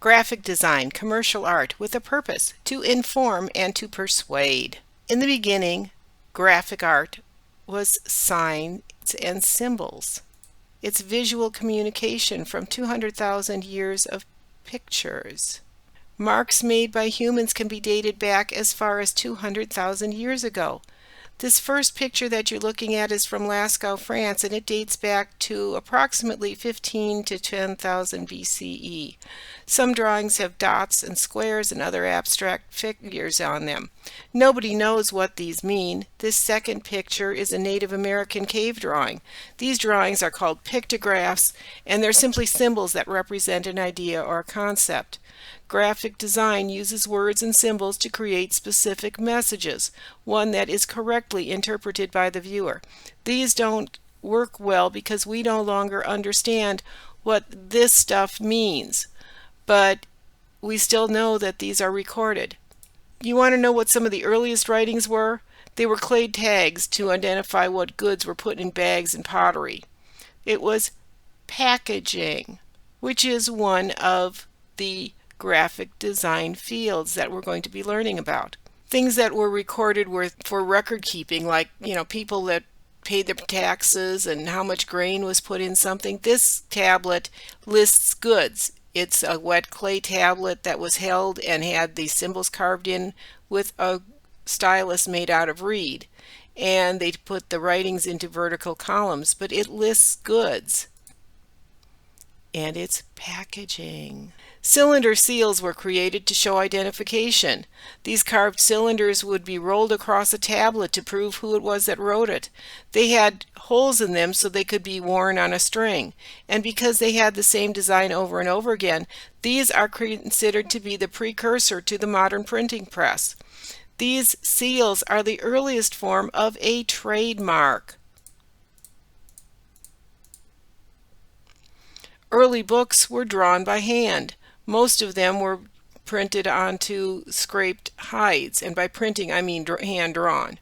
Graphic design, commercial art with a purpose to inform and to persuade. In the beginning, graphic art was signs and symbols. It's visual communication from 200,000 years of pictures. Marks made by humans can be dated back as far as 200,000 years ago. This first picture that you're looking at is from Lascaux, France, and it dates back to approximately 15 to 10,000 BCE. Some drawings have dots and squares and other abstract figures on them. Nobody knows what these mean. This second picture is a Native American cave drawing. These drawings are called pictographs, and they're simply symbols that represent an idea or a concept. Graphic design uses words and symbols to create specific messages, one that is correctly interpreted by the viewer. These don't work well because we no longer understand what this stuff means, but we still know that these are recorded. You want to know what some of the earliest writings were? They were clay tags to identify what goods were put in bags and pottery. It was packaging, which is one of the graphic design fields that we're going to be learning about. Things that were recorded were for record keeping, like, people that paid their taxes and how much grain was put in something. This tablet lists goods. It's a wet clay tablet that was held and had these symbols carved in with a stylus made out of reed. And they put the writings into vertical columns, but it lists goods. And it's packaging. Cylinder seals were created to show identification. These carved cylinders would be rolled across a tablet to prove who it was that wrote it. They had holes in them so they could be worn on a string. And because they had the same design over and over again, these are considered to be the precursor to the modern printing press. These seals are the earliest form of a trademark. Early books were drawn by hand. Most of them were printed onto scraped hides, and by printing I mean hand-drawn.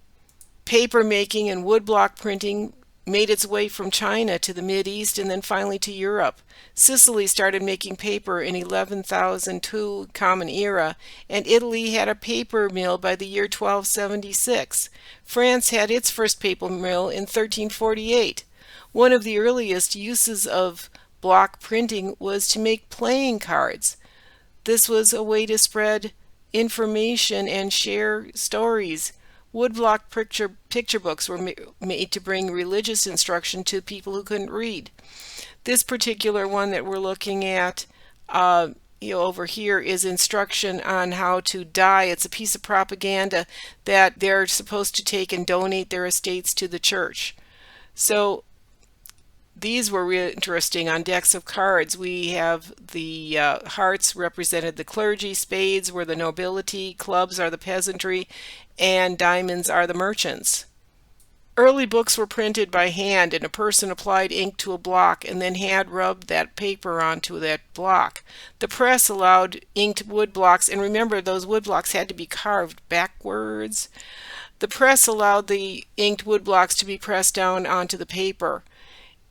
Paper making and woodblock printing made its way from China to the Mideast and then finally to Europe. Sicily started making paper in 11,002 Common Era, and Italy had a paper mill by the year 1276. France had its first paper mill in 1348. One of the earliest uses of block printing was to make playing cards. This was a way to spread information and share stories. Woodblock picture books were made to bring religious instruction to people who couldn't read. This particular one that we're looking at over here is instruction on how to die. It's a piece of propaganda that they're supposed to take and donate their estates to the church. So these were really interesting. On decks of cards, we have the hearts represented the clergy, spades were the nobility, clubs are the peasantry, and diamonds are the merchants. Early books were printed by hand, and a person applied ink to a block and then hand rubbed that paper onto that block. The press allowed inked wood blocks, and remember, those wood blocks had to be carved backwards. The press allowed the inked wood blocks to be pressed down onto the paper.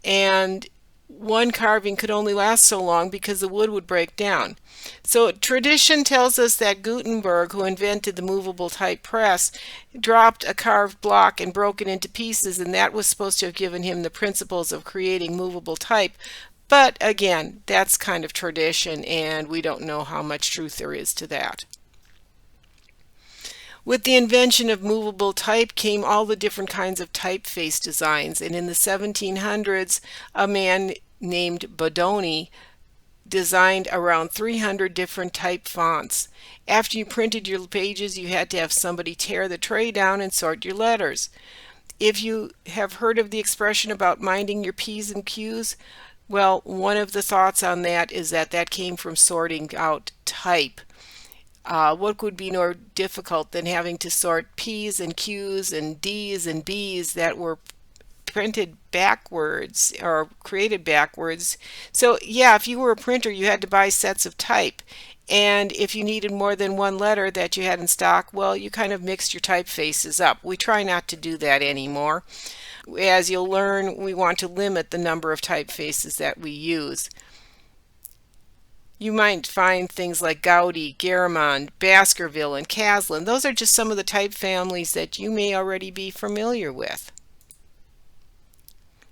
And one carving could only last so long because the wood would break down. So tradition tells us that Gutenberg, who invented the movable type press, dropped a carved block and broke it into pieces, and that was supposed to have given him the principles of creating movable type. But again, that's kind of tradition, and we don't know how much truth there is to that. With the invention of movable type came all the different kinds of typeface designs, and in the 1700s a man named Bodoni designed around 300 different type fonts. After you printed your pages, you had to have somebody tear the tray down and sort your letters. If you have heard of the expression about minding your P's and Q's, well, one of the thoughts on that is that that came from sorting out type. What could be more difficult than having to sort P's and Q's and D's and B's that were printed backwards or created backwards? So yeah, if you were a printer, you had to buy sets of type, and if you needed more than one letter that you had in stock, well, you kind of mixed your typefaces up. We try not to do that anymore. As you'll learn, we want to limit the number of typefaces that we use. You might find things like Gaudi, Garamond, Baskerville, and Caslin. Those are just some of the type families that you may already be familiar with.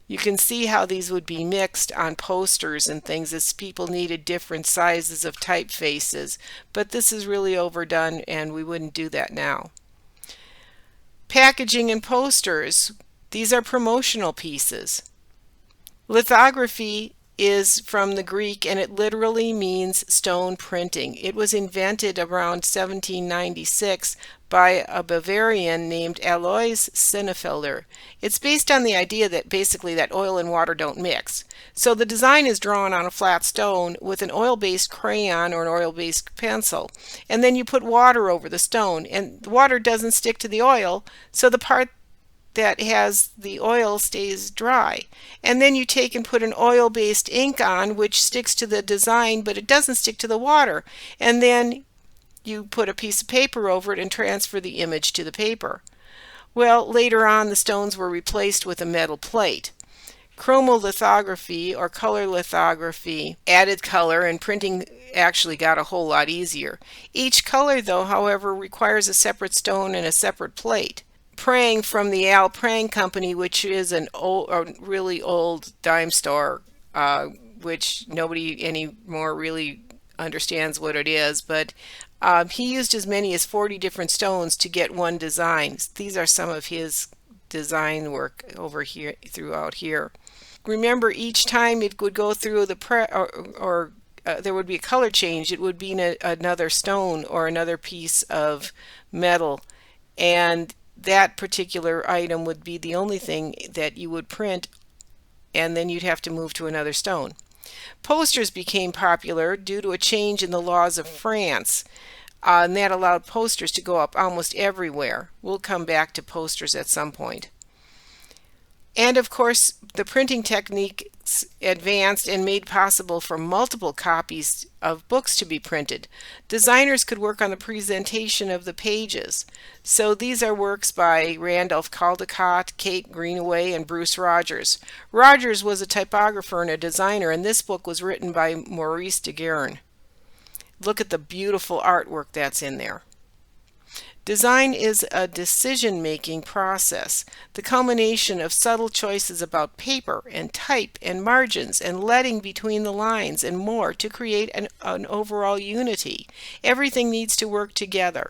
You can see how these would be mixed on posters and things as people needed different sizes of typefaces, but this is really overdone and we wouldn't do that now. Packaging and posters. These are promotional pieces. Lithography is from the Greek and it literally means stone printing. It was invented around 1796 by a Bavarian named Alois Senefelder. It's based on the idea that basically that oil and water don't mix. So the design is drawn on a flat stone with an oil-based crayon or an oil-based pencil, and then you put water over the stone, and the water doesn't stick to the oil, so the part that has the oil stays dry. And then you take and put an oil-based ink on which sticks to the design, but it doesn't stick to the water. And then you put a piece of paper over it and transfer the image to the paper. Well, later on the stones were replaced with a metal plate. Chromolithography or color lithography added color, and printing actually got a whole lot easier. Each color, though, however, requires a separate stone and a separate plate. Prang from the Al Prang Company, which is a really old dime store, which nobody anymore really understands what it is, but he used as many as 40 different stones to get one design. These are some of his design work over here, throughout here. Remember, each time it would go through the there would be a color change, it would be another stone or another piece of metal, and that particular item would be the only thing that you would print, and then you'd have to move to another stone. Posters became popular due to a change in the laws of France, and that allowed posters to go up almost everywhere. We'll come back to posters at some point. And of course, the printing techniques advanced and made possible for multiple copies of books to be printed. Designers could work on the presentation of the pages. So these are works by Randolph Caldecott, Kate Greenaway, and Bruce Rogers. Rogers was a typographer and a designer, and this book was written by Maurice de Guerin. Look at the beautiful artwork that's in there. Design is a decision-making process, the culmination of subtle choices about paper and type and margins and leading between the lines and more to create an overall unity. Everything needs to work together.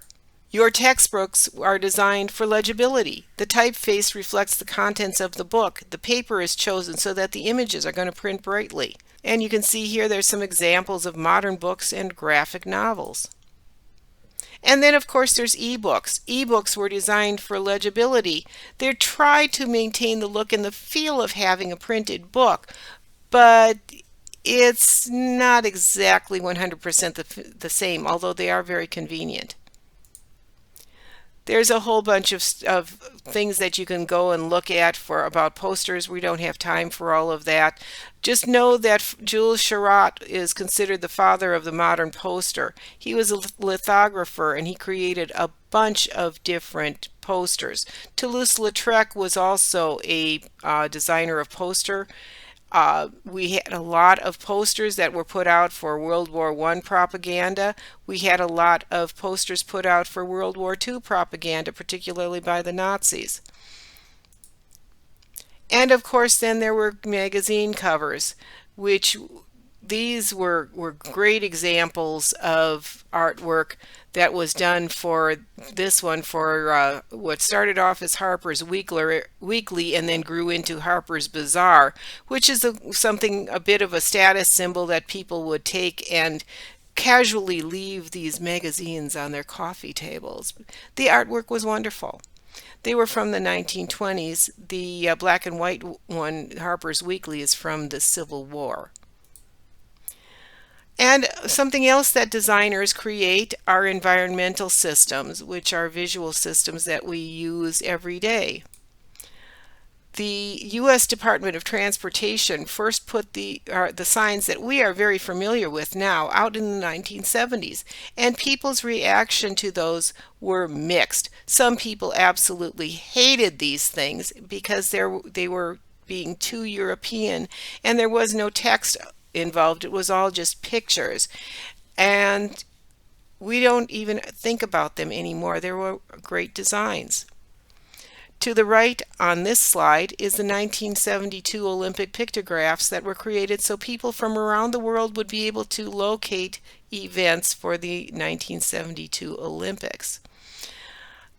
Your textbooks are designed for legibility. The typeface reflects the contents of the book. The paper is chosen so that the images are going to print brightly. And you can see here there's some examples of modern books and graphic novels. And then, of course, there's ebooks. Ebooks were designed for legibility. They try to maintain the look and the feel of having a printed book, but it's not exactly 100% the same, although they are very convenient. There's a whole bunch of things that you can go and look at about posters. We don't have time for all of that. Just know that Jules Seurat is considered the father of the modern poster. He was a lithographer and he created a bunch of different posters. Toulouse-Lautrec was also a designer of poster. We had a lot of posters that were put out for World War I propaganda. We had a lot of posters put out for World War II propaganda, particularly by the Nazis. And of course then there were magazine covers, which these were great examples of artwork that was done for this one for what started off as Harper's Weekly and then grew into Harper's Bazaar, which is a bit of a status symbol that people would take and casually leave these magazines on their coffee tables. The artwork was wonderful. They were from the 1920s. The black and white one, Harper's Weekly, is from the Civil War. And something else that designers create are environmental systems, which are visual systems that we use every day. The U.S. Department of Transportation first put the signs that we are very familiar with now out in the 1970s, and people's reaction to those were mixed. Some people absolutely hated these things because they were being too European and there was no text involved. It was all just pictures. And we don't even think about them anymore. They were great designs. To the right on this slide is the 1972 Olympic pictographs that were created so people from around the world would be able to locate events for the 1972 Olympics.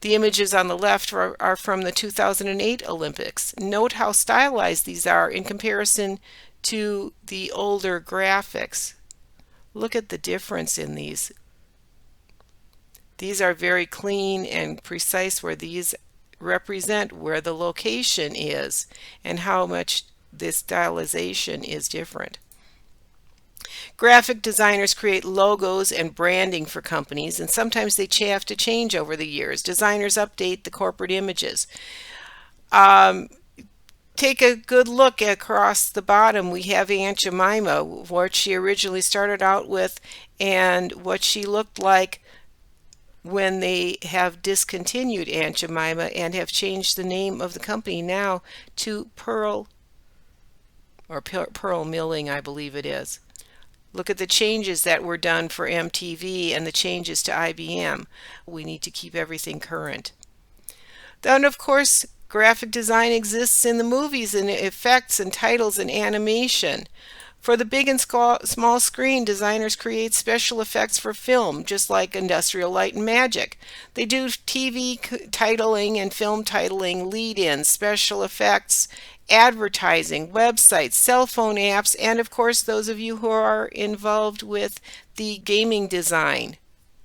The images on the left are from the 2008 Olympics. Note how stylized these are in comparison to the older graphics. Look at the difference in these. These are very clean and precise, where these represent where the location is and how much this stylization is different. Graphic designers create logos and branding for companies, and sometimes they have to change over the years. Designers update the corporate images. Take a good look across the bottom. We have Aunt Jemima, what she originally started out with and what she looked like when they have discontinued Aunt Jemima and have changed the name of the company now to Pearl Milling, I believe it is. Look at the changes that were done for MTV and the changes to IBM. We need to keep everything current. Then, of course, graphic design exists in the movies and effects and titles and animation. For the big and small screen, designers create special effects for film, just like Industrial Light and Magic. They do TV titling and film titling, lead-ins, special effects, advertising, websites, cell phone apps, and of course those of you who are involved with the gaming design.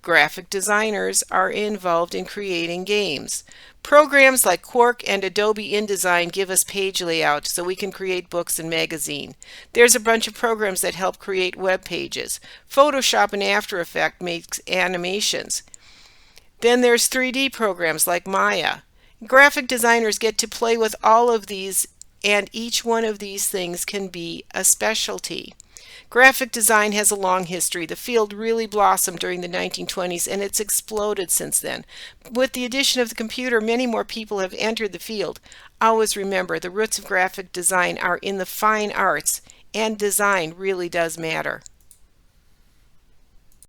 Graphic designers are involved in creating games. Programs like Quark and Adobe InDesign give us page layout so we can create books and magazine. There's a bunch of programs that help create web pages. Photoshop and After Effects makes animations. Then there's 3D programs like Maya. Graphic designers get to play with all of these, and each one of these things can be a specialty. Graphic design has a long history. The field really blossomed during the 1920s and it's exploded since then. With the addition of the computer, many more people have entered the field. Always remember, the roots of graphic design are in the fine arts, and design really does matter.